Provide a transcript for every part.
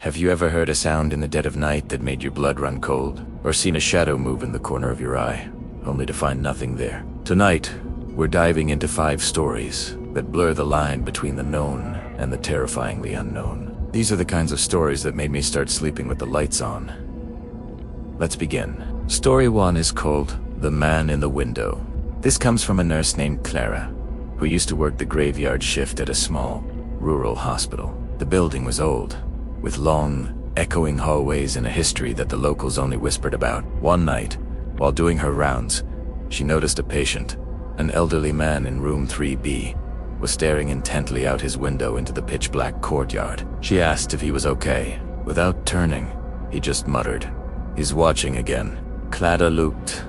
Have you ever heard a sound in the dead of night that made your blood run cold? Or seen a shadow move in the corner of your eye, only to find nothing there? Tonight, we're diving into 5 stories that blur the line between the known and the terrifyingly unknown. These are the kinds of stories that made me start sleeping with the lights on. Let's begin. Story 1 is called The Man in the Window. This comes from a nurse named Clara, who used to work the graveyard shift at a small, rural hospital. The building was old, with long, echoing hallways and a history that the locals only whispered about. One night, while doing her rounds, she noticed a patient, an elderly man in room 3B, was staring intently out his window into the pitch-black courtyard. She asked if he was okay. Without turning, he just muttered, "He's watching again." Clara looked,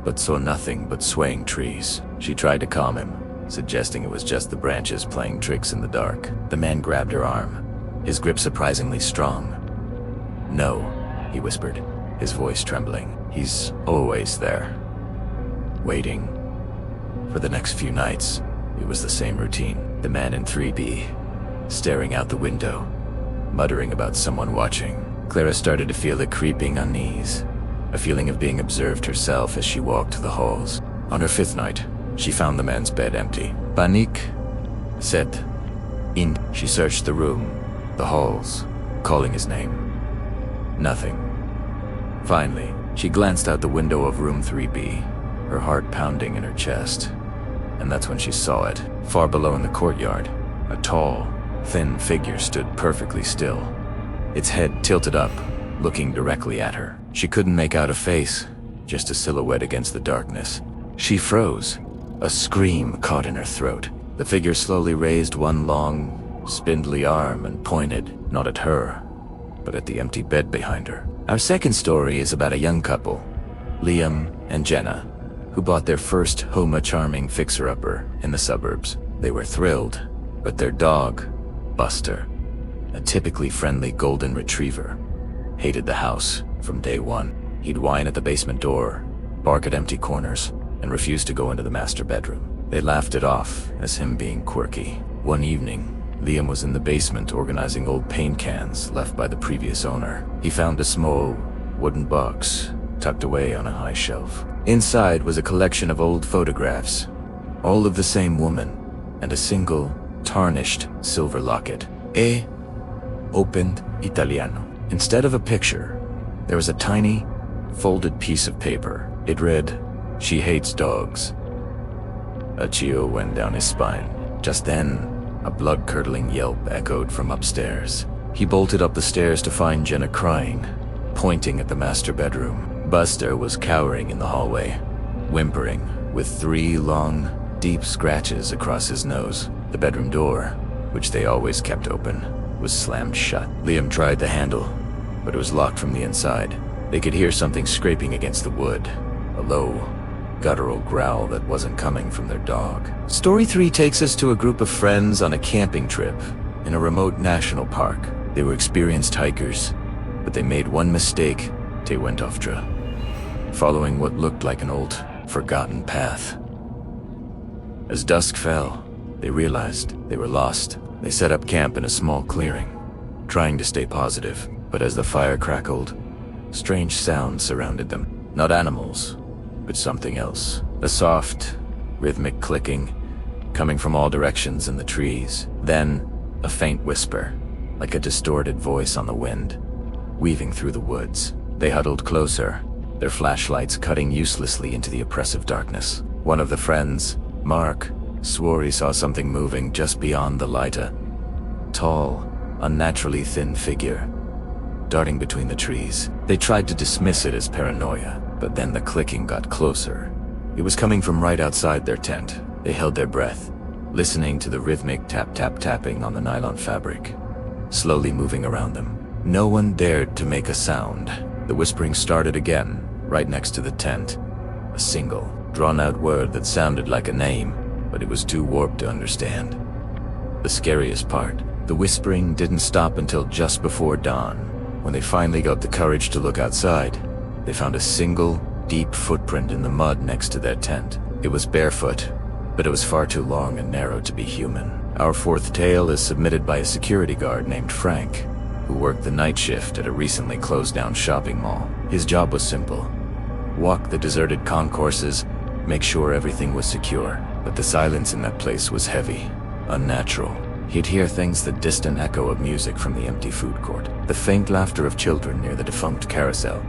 but saw nothing but swaying trees. She tried to calm him, suggesting it was just the branches playing tricks in the dark. The man grabbed her arm, his grip surprisingly strong. "No," he whispered, his voice trembling. "He's always there, waiting." For the next few nights, it was the same routine. The man in 3B, staring out the window, muttering about someone watching. Clara started to feel a creeping unease, a feeling of being observed herself as she walked the halls. On her 5th night, she found the man's bed empty. Panique set in. She searched the room, the halls, calling his name. Nothing. Finally, she glanced out the window of room 3B, her heart pounding in her chest. And that's when she saw it. Far below in the courtyard, a tall, thin figure stood perfectly still, its head tilted up, looking directly at her. She couldn't make out a face, just a silhouette against the darkness. She froze, a scream caught in her throat. The figure slowly raised one long, spindly arm and pointed, not at her, but at the empty bed behind her. Our second story is about a young couple, Liam and Jenna, who bought their first Homa charming fixer-upper in the suburbs. They were thrilled, but their dog, Buster, a typically friendly golden retriever, hated the house from day one. He'd whine at the basement door, bark at empty corners, and refuse to go into the master bedroom. They laughed it off as him being quirky. One evening, Liam was in the basement organizing old paint cans left by the previous owner. He found a small wooden box tucked away on a high shelf. Inside was a collection of old photographs, all of the same woman, and a single, tarnished silver locket. E opened Italiano. Instead of a picture, there was a tiny, folded piece of paper. It read, "She hates dogs." A chill went down his spine. Just then, a blood-curdling yelp echoed from upstairs. He bolted up the stairs to find Jenna crying, pointing at the master bedroom. Buster was cowering in the hallway, whimpering, with 3 long, deep scratches across his nose. The bedroom door, which they always kept open, was slammed shut. Liam tried the handle, but it was locked from the inside. They could hear something scraping against the wood, a low, guttural growl that wasn't coming from their dog. Story 3 takes us to a group of friends on a camping trip in a remote national park. They were experienced hikers, but they made one mistake. They went off trail, following what looked like an old, forgotten path. As dusk fell, they realized they were lost. They set up camp in a small clearing, trying to stay positive, but as the fire crackled, strange sounds surrounded them. Not animals, but something else. A soft, rhythmic clicking, coming from all directions in the trees. Then, a faint whisper, like a distorted voice on the wind, weaving through the woods. They huddled closer, their flashlights cutting uselessly into the oppressive darkness. One of the friends, Mark, swore he saw something moving just beyond the light, a tall, unnaturally thin figure, darting between the trees. They tried to dismiss it as paranoia, but then the clicking got closer. It was coming from right outside their tent. They held their breath, listening to the rhythmic tap-tap-tapping on the nylon fabric, slowly moving around them. No one dared to make a sound. The whispering started again, right next to the tent. A single, drawn-out word that sounded like a name, but it was too warped to understand. The scariest part, the whispering didn't stop until just before dawn. When they finally got the courage to look outside, they found a single, deep footprint in the mud next to their tent. It was barefoot, but it was far too long and narrow to be human. Our fourth tale is submitted by a security guard named Frank, who worked the night shift at a recently closed-down shopping mall. His job was simple: walk the deserted concourses, make sure everything was secure. But the silence in that place was heavy, unnatural. He'd hear things, the distant echo of music from the empty food court, the faint laughter of children near the defunct carousel.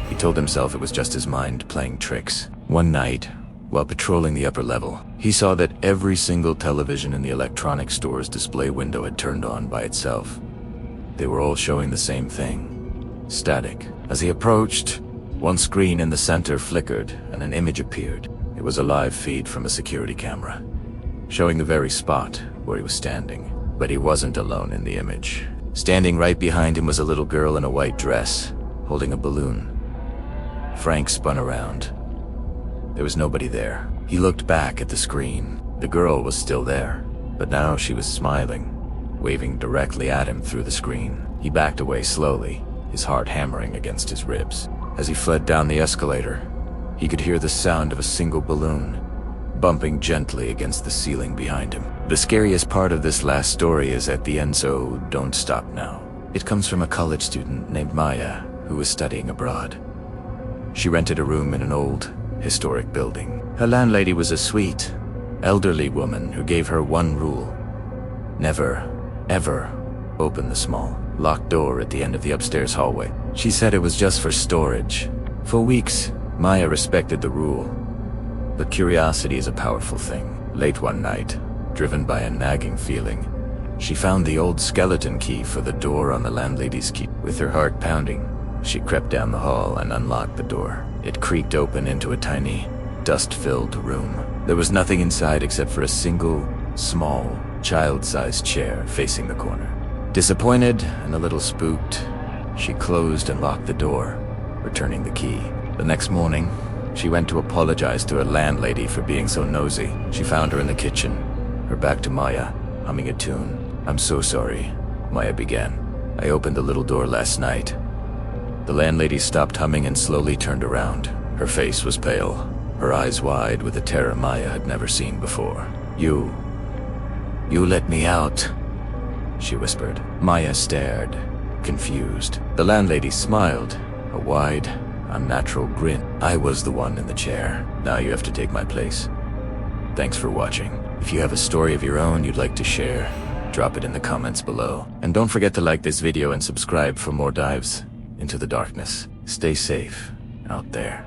He told himself it was just his mind playing tricks. One night, while patrolling the upper level, he saw that every single television in the electronics store's display window had turned on by itself. They were all showing the same thing: static. As he approached, one screen in the center flickered and an image appeared. It was a live feed from a security camera, showing the very spot where he was standing. But he wasn't alone in the image. Standing right behind him was a little girl in a white dress, holding a balloon. Frank spun around. There was nobody there. He looked back at the screen. The girl was still there, but now she was smiling, waving directly at him through the screen. He backed away slowly, his heart hammering against his ribs. As he fled down the escalator, he could hear the sound of a single balloon bumping gently against the ceiling behind him. The scariest part of this last story is at the end, so don't stop now. It comes from a college student named Maya who was studying abroad. She rented a room in an old, historic building. Her landlady was a sweet, elderly woman who gave her one rule: never, ever open the small, locked door at the end of the upstairs hallway. She said it was just for storage. For weeks, Maya respected the rule. But curiosity is a powerful thing. Late one night, driven by a nagging feeling, she found the old skeleton key for the door on the landlady's key. With her heart pounding, she crept down the hall and unlocked the door. It creaked open into a tiny, dust-filled room. There was nothing inside except for a single, small, child-sized chair facing the corner. Disappointed and a little spooked, she closed and locked the door, returning the key. The next morning, she went to apologize to her landlady for being so nosy. She found her in the kitchen, her back to Maya, humming a tune. "I'm so sorry," Maya began. "I opened the little door last night." The landlady stopped humming and slowly turned around. Her face was pale, her eyes wide with a terror Maya had never seen before. You let me out," she whispered. Maya stared, confused. The landlady smiled, a wide, unnatural grin. "I was the one in the chair. Now you have to take my place. Thanks for watching. If you have a story of your own you'd like to share, drop it in the comments below. And don't forget to like this video and subscribe for more dives into the darkness. Stay safe out there.